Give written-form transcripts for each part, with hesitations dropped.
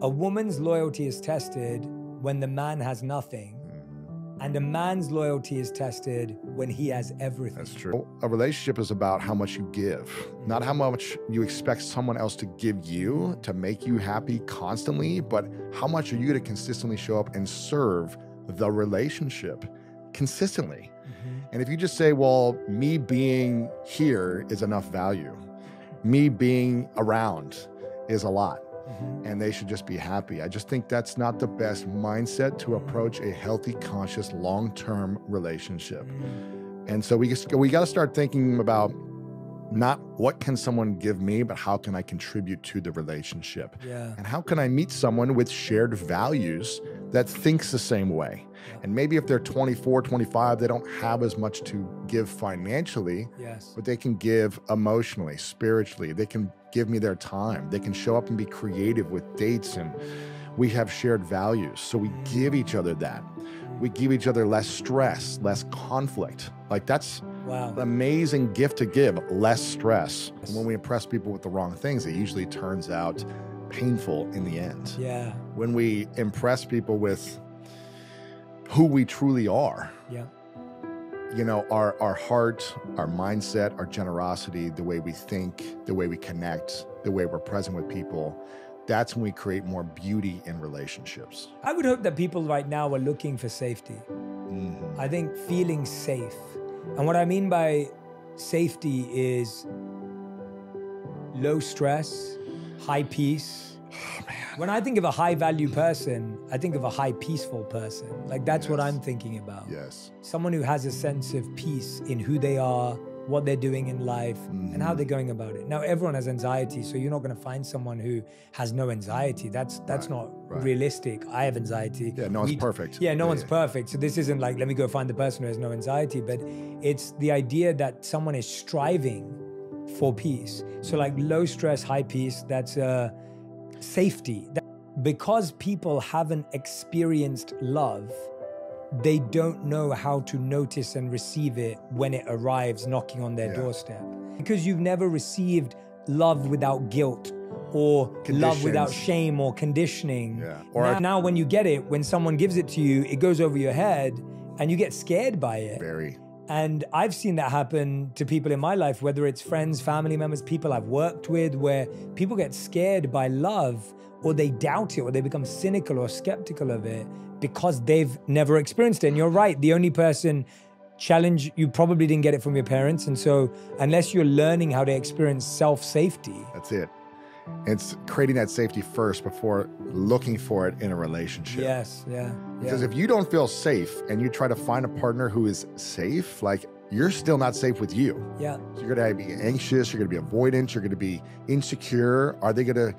A woman's loyalty is tested when the man has nothing, and a man's loyalty is tested when he has everything. That's true. A relationship is about how much you give, not how much you expect someone else to give you to make you happy constantly, but how much are you going to consistently show up and serve the relationship consistently. And if you just say, well, me being here is enough value, me being around is a lot, and they should just be happy. I just think that's not the best mindset to approach a healthy, conscious, long-term relationship. And so we got to start thinking about not what can someone give me, but how can I contribute to the relationship? And how can I meet someone with shared values that thinks the same way? And maybe if they're 24, 25, they don't have as much to give financially, but they can give emotionally, spiritually. They can give me their time. They can show up and be creative with dates, and we have shared values. So we give each other that. We give each other less stress, less conflict. Like that's an amazing gift to give, less stress. And when we impress people with the wrong things, it usually turns out painful in the end. When we impress people with who we truly are, you know, our heart, our mindset, our generosity, the way we think, the way we connect, the way we're present with people, that's when we create more beauty in relationships. I would hope that people right now are looking for safety. I think feeling safe. And what I mean by safety is low stress, high peace. Oh, man. When I think of a high value person, I think of a high peaceful person. Like that's what I'm thinking about. Someone who has a sense of peace in who they are, what they're doing in life, and how they're going about it. Now, everyone has anxiety, so you're not going to find someone who has no anxiety. That's not realistic. I have anxiety. No one's perfect. No one's perfect. So this isn't like, let me go find the person who has no anxiety, but it's the idea that someone is striving for peace. So like low stress, high peace, that's safety. Because people haven't experienced love, they don't know how to notice and receive it when it arrives knocking on their doorstep. Because you've never received love without guilt or love without shame or conditioning. Now when you get it, when someone gives it to you, it goes over your head and you get scared by it. And I've seen that happen to people in my life, whether it's friends, family members, people I've worked with, where people get scared by love, or they doubt it, or they become cynical or skeptical of it because they've never experienced it. And you're right, the only person challenge, you probably didn't get it from your parents. And so unless you're learning how to experience self-safety. That's it. It's creating that safety first before looking for it in a relationship. Because if you don't feel safe and you try to find a partner who is safe, like you're still not safe with you. So you're gonna be anxious, you're gonna be avoidant, you're gonna be insecure. Are they gonna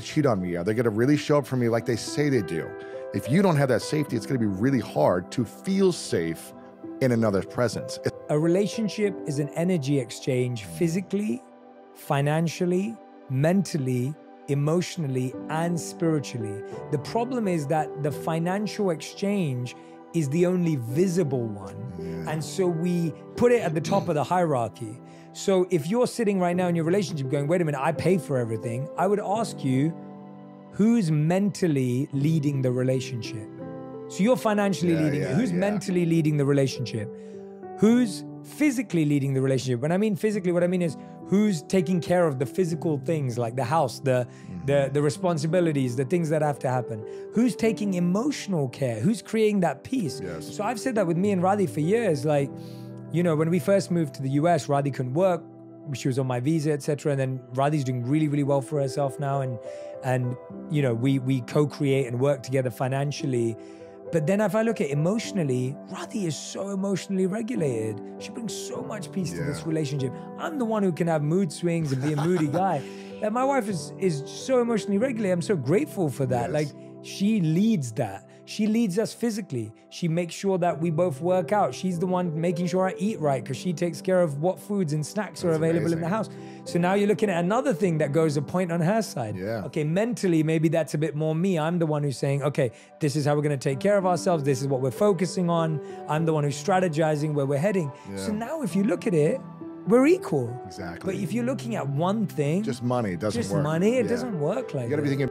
cheat on me? Are they gonna really show up for me like they say they do? If you don't have that safety, it's gonna be really hard to feel safe in another's presence. A relationship is an energy exchange physically, financially, mentally, emotionally, and spiritually. The problem is that the financial exchange is the only visible one. And so we put it at the top of the hierarchy. So if you're sitting right now in your relationship going, wait a minute, I pay for everything, I would ask you, who's mentally leading the relationship? So you're financially leading it. Who's mentally leading the relationship? Who's physically leading the relationship? When I mean physically, what I mean is who's taking care of the physical things like the house, the responsibilities, the things that have to happen? Who's taking emotional care? Who's creating that peace? So I've said that with me and Radhi for years. Like, you know, when we first moved to the US, Radhi couldn't work. She was on my visa, etc. And then Radhi's doing really, really well for herself now. And you know, we co-create and work together financially. But then if I look at emotionally, Radhi is so emotionally regulated. She brings so much peace to this relationship. I'm the one who can have mood swings and be a moody guy. Like my wife is so emotionally regulated. I'm so grateful for that. Like she leads that. She leads us physically. She makes sure that we both work out. She's the one making sure I eat right because she takes care of what foods and snacks are available in the house. So now you're looking at another thing that goes a point on her side. Okay, mentally, maybe that's a bit more me. I'm the one who's saying, okay, this is how we're going to take care of ourselves. This is what we're focusing on. I'm the one who's strategizing where we're heading. So now if you look at it, we're equal. But if you're looking at one thing, just money, it doesn't work. It doesn't work like that. You got to be thinking